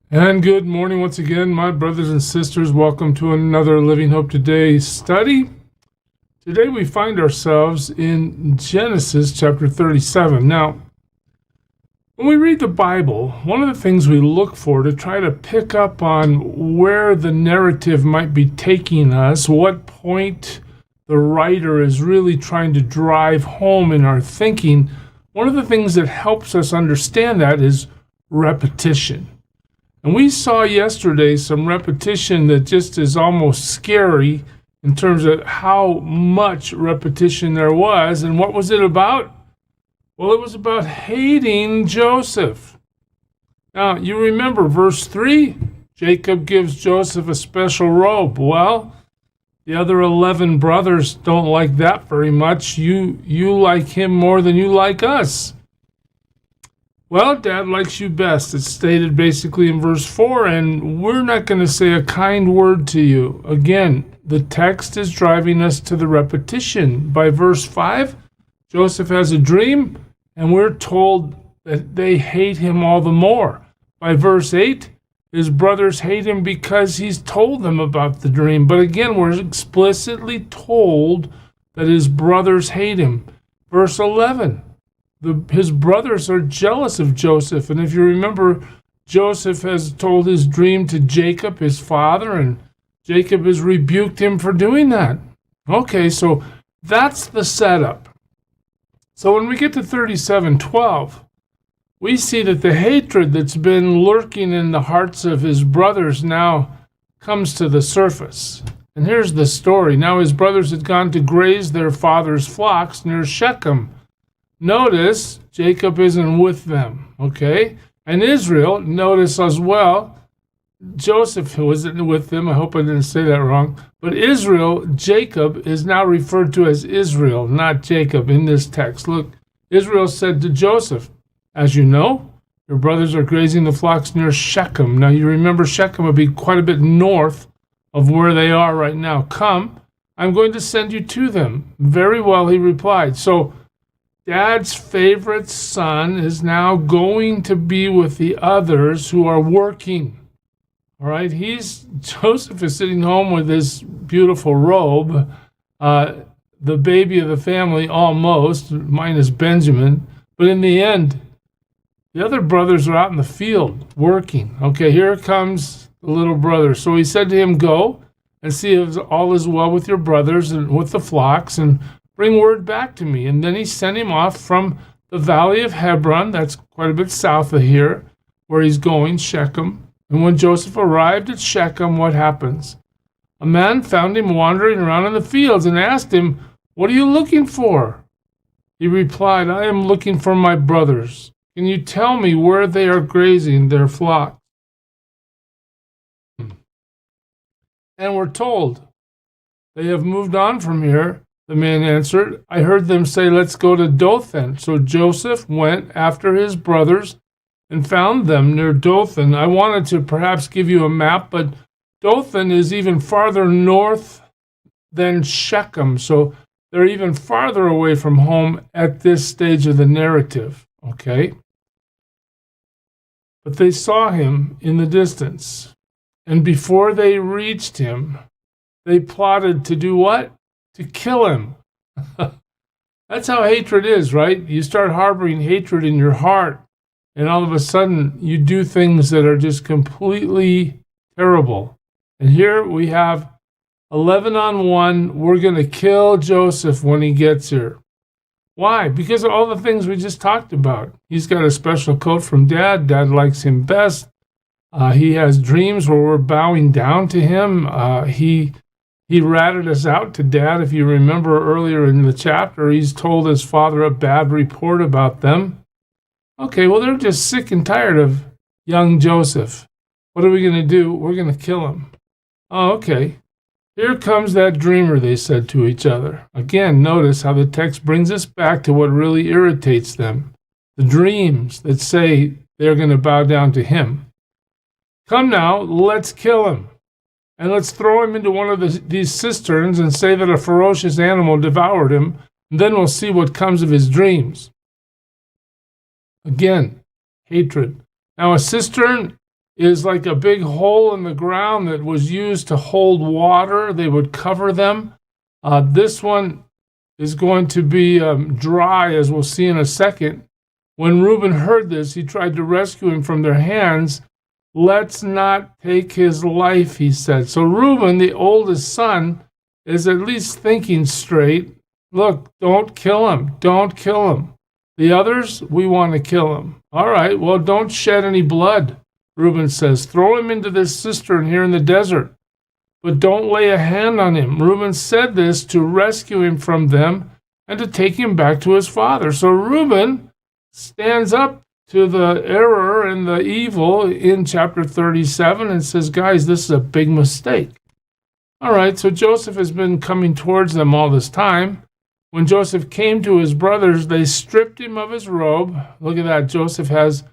And good morning once again, my brothers and sisters. Welcome to another Living Hope Today study. Today we find ourselves in Genesis chapter 37. Now, when we read the Bible, one of the things we look for to try to pick up on where the narrative might be taking us, what point the writer is really trying to drive home in our thinking, one of the things that helps us understand that is repetition. And we saw yesterday some repetition that just is almost scary in terms of how much repetition there was. And what was it about? Well, it was about hating Joseph. Now, you remember verse 3? Jacob gives Joseph a special robe. Well, the other 11 brothers don't like that very much. You like him more than you like us. Well, Dad likes you best. It's stated basically in verse 4, and we're not going to say a kind word to you. Again, the text is driving us to the repetition. By verse 5, Joseph has a dream, and we're told that they hate him all the more. By verse 8, his brothers hate him because he's told them about the dream. But again, we're explicitly told that his brothers hate him. Verse 11. His brothers are jealous of Joseph. And if you remember, Joseph has told his dream to Jacob, his father, and Jacob has rebuked him for doing that. Okay, so that's the setup. So when we get to 37:12, we see that the hatred that's been lurking in the hearts of his brothers now comes to the surface. And here's the story. Now his brothers had gone to graze their father's flocks near Shechem. Notice Jacob isn't with them, okay? And Israel, notice as well, Joseph wasn't with them. I hope I didn't say that wrong. But Israel, Jacob, is now referred to as Israel, not Jacob in this text. Look, Israel said to Joseph, as you know, your brothers are grazing the flocks near Shechem. Now you remember Shechem would be quite a bit north of where they are right now. Come, I'm going to send you to them. Very well, he replied. So Dad's favorite son is now going to be with the others who are working. All right, Joseph is sitting home with this beautiful robe, the baby of the family almost, minus Benjamin. But in the end, the other brothers are out in the field working. Okay, here comes the little brother. So he said to him, go and see if all is well with your brothers and with the flocks, and bring word back to me. And then he sent him off from the valley of Hebron, that's quite a bit south of here, where he's going, Shechem. And when Joseph arrived at Shechem, what happens? A man found him wandering around in the fields and asked him, what are you looking for? He replied, I am looking for my brothers. Can you tell me where they are grazing their flock? And we're told, they have moved on from here. The man answered, I heard them say, let's go to Dothan. So Joseph went after his brothers and found them near Dothan. I wanted to perhaps give you a map, but Dothan is even farther north than Shechem. So they're even farther away from home at this stage of the narrative. Okay? But they saw him in the distance. And before they reached him, they plotted to do what? To kill him. That's how hatred is, right? You start harboring hatred in your heart, and all of a sudden you do things that are just completely terrible. And here we have 11 on 1. We're going to kill Joseph when he gets here. Why? Because of all the things we just talked about. He's got a special coat from Dad. Dad likes him best. He has dreams where we're bowing down to him. He ratted us out to Dad. If you remember earlier in the chapter, he's told his father a bad report about them. Okay, well, they're just sick and tired of young Joseph. What are we going to do? We're going to kill him. Oh, okay. Here comes that dreamer, they said to each other. Again, notice how the text brings us back to what really irritates them. The dreams that say they're going to bow down to him. Come now, let's kill him. And let's throw him into one of these cisterns and say that a ferocious animal devoured him, and then we'll see what comes of his dreams. Again, hatred. Now, a cistern is like a big hole in the ground that was used to hold water. They would cover them. This one is going to be dry, as we'll see in a second. When Reuben heard this, he tried to rescue him from their hands. Let's not take his life, he said. So Reuben, the oldest son, is at least thinking straight. Look, don't kill him. Don't kill him. The others, we want to kill him. All right, well, don't shed any blood, Reuben says. Throw him into this cistern here in the desert, but don't lay a hand on him. Reuben said this to rescue him from them and to take him back to his father. So Reuben stands up to the error and the evil in chapter 37 and says, guys, this is a big mistake. All right, so Joseph has been coming towards them all this time. When Joseph came to his brothers, they stripped him of his robe. Look at that. Joseph has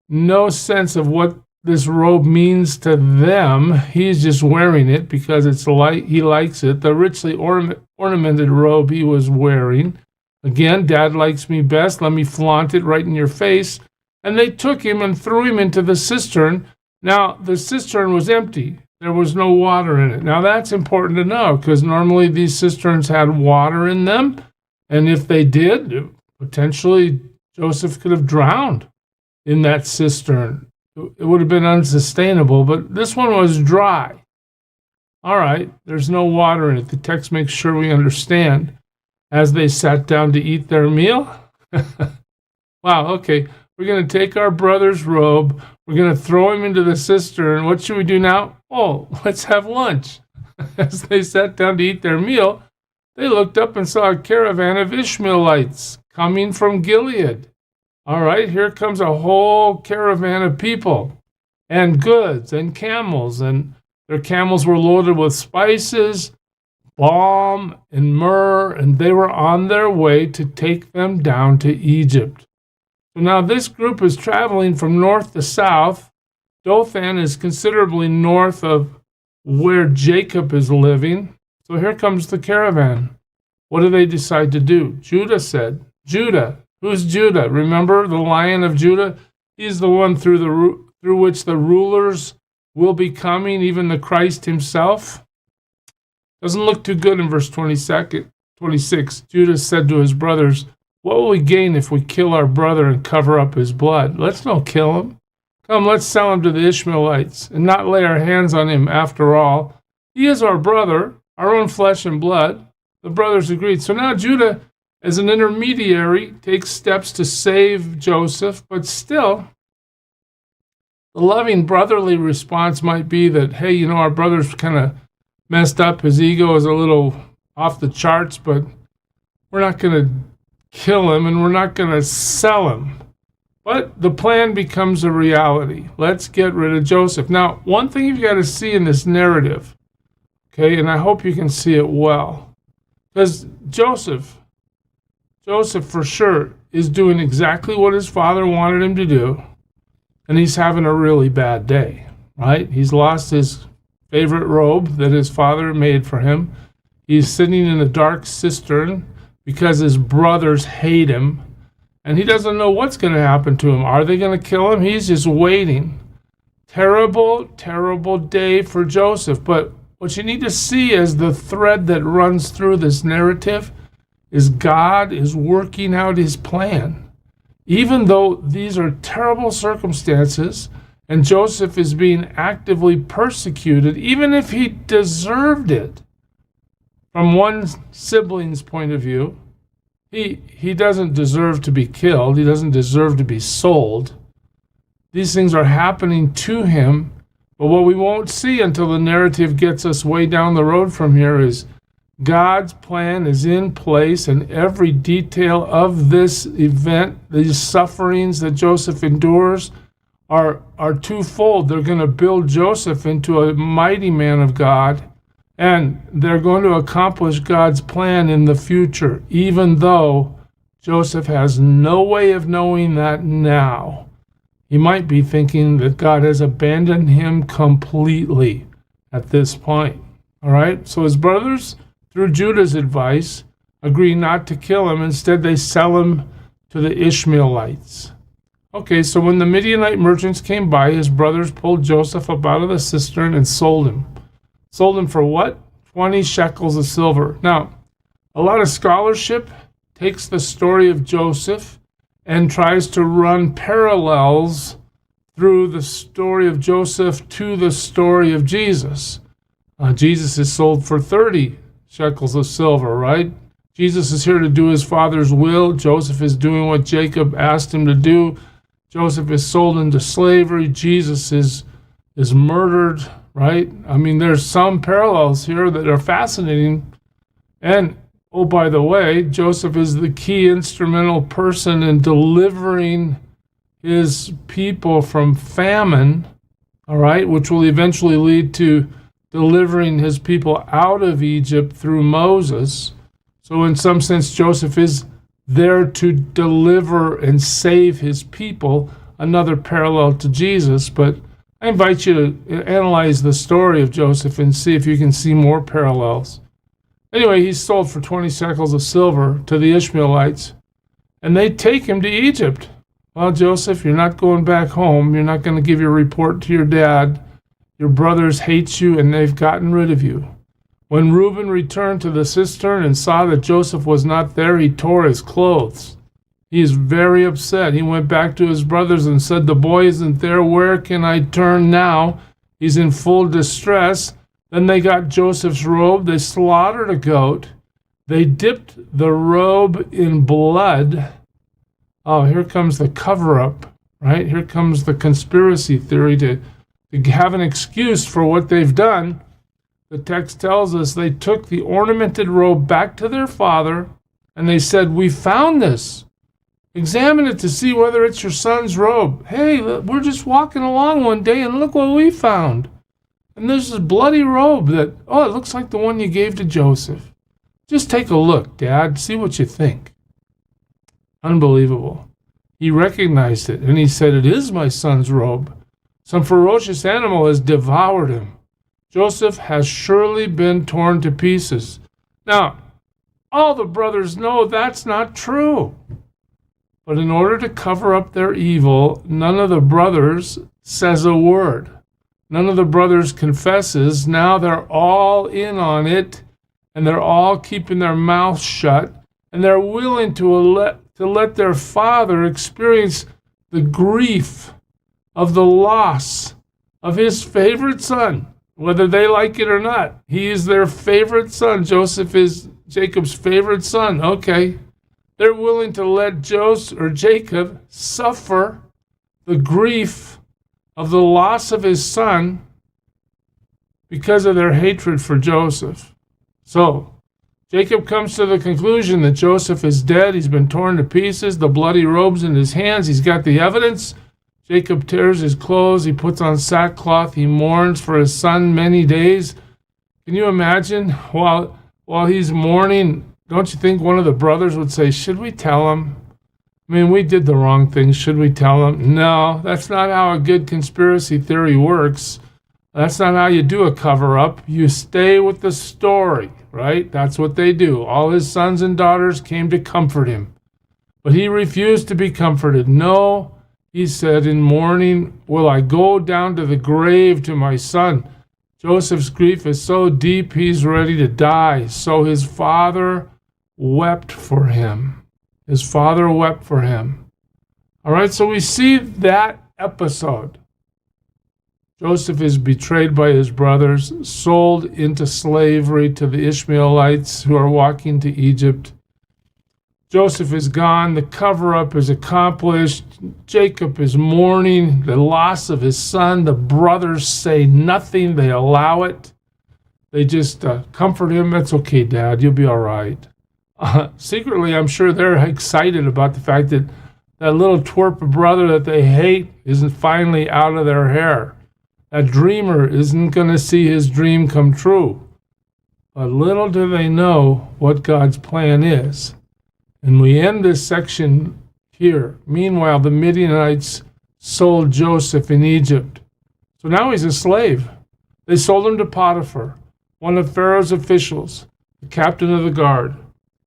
no sense of what this robe means to them. He's just wearing it because he likes it. The richly ornamented robe he was wearing. Again, Dad likes me best. Let me flaunt it right in your face. And they took him and threw him into the cistern. Now, the cistern was empty. There was no water in it. Now, that's important to know because normally these cisterns had water in them. And if they did, potentially Joseph could have drowned in that cistern. It would have been unsustainable, but this one was dry. All right, there's no water in it. The text makes sure we understand. As they sat down to eat their meal. Wow, okay. We're going to take our brother's robe. We're going to throw him into the cistern. What should we do now? Oh, let's have lunch. As they sat down to eat their meal, they looked up and saw a caravan of Ishmaelites coming from Gilead. All right, here comes a whole caravan of people and goods and camels. And their camels were loaded with spices, balm, and myrrh, and they were on their way to take them down to Egypt. So now this group is traveling from north to south. Dothan is considerably north of where Jacob is living. So here comes the caravan. What do they decide to do? Judah said, Judah. Who's Judah? Remember the Lion of Judah? He's the one through which the rulers will be coming, even the Christ himself. Doesn't look too good in verse 26. Judah said to his brothers, what will we gain if we kill our brother and cover up his blood? Let's not kill him. Come, let's sell him to the Ishmaelites and not lay our hands on him after all. He is our brother, our own flesh and blood. The brothers agreed. So now Judah, as an intermediary, takes steps to save Joseph, but still, the loving brotherly response might be that, hey, our brother's kind of messed up. His ego is a little off the charts, but we're not going to kill him and we're not going to sell him. But the plan becomes a reality. Let's get rid of Joseph. Now, one thing you've got to see in this narrative, okay, and I hope you can see it well, because Joseph for sure is doing exactly what his father wanted him to do, and he's having a really bad day, right? He's lost his favorite robe that his father made for him. He's sitting in a dark cistern because his brothers hate him, and he doesn't know what's going to happen to him. Are they going to kill him? He's just waiting. Terrible, terrible day for Joseph. But what you need to see as the thread that runs through this narrative is God is working out his plan. Even though these are terrible circumstances and Joseph is being actively persecuted, even if he deserved it, from one sibling's point of view, he doesn't deserve to be killed. He doesn't deserve to be sold. These things are happening to him, but what we won't see until the narrative gets us way down the road from here is God's plan is in place, and every detail of this event, these sufferings that Joseph endures, are twofold. They're going to build Joseph into a mighty man of God, and they're going to accomplish God's plan in the future, even though Joseph has no way of knowing that now. He might be thinking that God has abandoned him completely at this point. All right? So his brothers, through Judah's advice, agree not to kill him. Instead, they sell him to the Ishmaelites. Okay, so when the Midianite merchants came by, his brothers pulled Joseph up out of the cistern and sold him. Sold him for what? 20 shekels of silver. Now, a lot of scholarship takes the story of Joseph and tries to run parallels through the story of Joseph to the story of Jesus. Jesus is sold for 30 shekels of silver, right? Jesus is here to do his Father's will. Joseph is doing what Jacob asked him to do. Joseph is sold into slavery. Jesus is murdered, right? I mean, there's some parallels here that are fascinating. And, oh, by the way, Joseph is the key instrumental person in delivering his people from famine, all right, which will eventually lead to delivering his people out of Egypt through Moses. So in some sense, Joseph is there to deliver and save his people, another parallel to Jesus. But I invite you to analyze the story of Joseph and see if you can see more parallels. Anyway, he's sold for 20 shekels of silver to the Ishmaelites, and they take him to Egypt. Well, Joseph, you're not going back home. You're not going to give your report to your dad. Your brothers hate you, and they've gotten rid of you. When Reuben returned to the cistern and saw that Joseph was not there, he tore his clothes. He is very upset. He went back to his brothers and said, "The boy isn't there. Where can I turn now?" He's in full distress. Then they got Joseph's robe. They slaughtered a goat. They dipped the robe in blood. Oh, here comes the cover-up, right? Here comes the conspiracy theory to have an excuse for what they've done. The text tells us they took the ornamented robe back to their father, and they said, "We found this. Examine it to see whether it's your son's robe. Hey, we're just walking along one day, and look what we found. And there's this bloody robe that, oh, it looks like the one you gave to Joseph. Just take a look, Dad. See what you think." Unbelievable. He recognized it, and he said, "It is my son's robe. Some ferocious animal has devoured him. Joseph has surely been torn to pieces." Now, all the brothers know that's not true. But in order to cover up their evil, none of the brothers says a word. None of the brothers confesses. Now they're all in on it, and they're all keeping their mouths shut, and they're willing to let their father experience the grief of the loss of his favorite son, whether they like it or not. He is their favorite son. Joseph is Jacob's favorite son. Okay. They're willing to let Jacob suffer the grief of the loss of his son because of their hatred for Joseph. So, Jacob comes to the conclusion that Joseph is dead. He's been torn to pieces. The bloody robe's in his hands. He's got the evidence. Jacob tears his clothes. He puts on sackcloth. He mourns for his son many days. Can you imagine while he's mourning? Don't you think one of the brothers would say, "Should we tell him? I mean, we did the wrong thing. Should we tell him?" No, that's not how a good conspiracy theory works. That's not how you do a cover-up. You stay with the story, right? That's what they do. All his sons and daughters came to comfort him. But he refused to be comforted. "No," he said, "in mourning will I go down to the grave to my son." Joseph's grief is so deep he's ready to die. So his father wept for him. His father wept for him. All right, so we see that episode. Joseph is betrayed by his brothers, sold into slavery to the Ishmaelites who are walking to Egypt. Joseph is gone. The cover-up is accomplished. Jacob is mourning the loss of his son. The brothers say nothing. They allow it. They just comfort him. "It's okay, Dad. You'll be all right." Secretly, I'm sure they're excited about the fact that that little twerp brother that they hate isn't finally out of their hair. That dreamer isn't going to see his dream come true. But little do they know what God's plan is. And we end this section here. Meanwhile, the Midianites sold Joseph in Egypt. So now he's a slave. They sold him to Potiphar, one of Pharaoh's officials, the captain of the guard.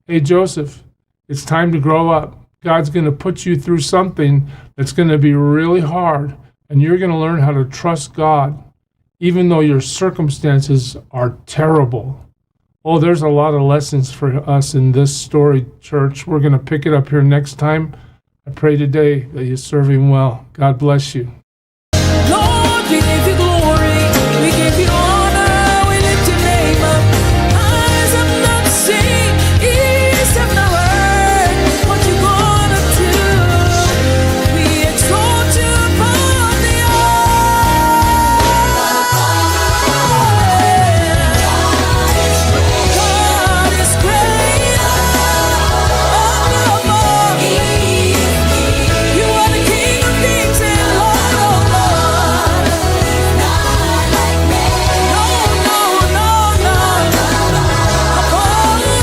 "Hey, Joseph, it's time to grow up. God's going to put you through something that's going to be really hard, and you're going to learn how to trust God, even though your circumstances are terrible. Oh, there's a lot of lessons for us in this story, church. We're going to pick it up here next time. I pray today that you serve Him well. God bless you.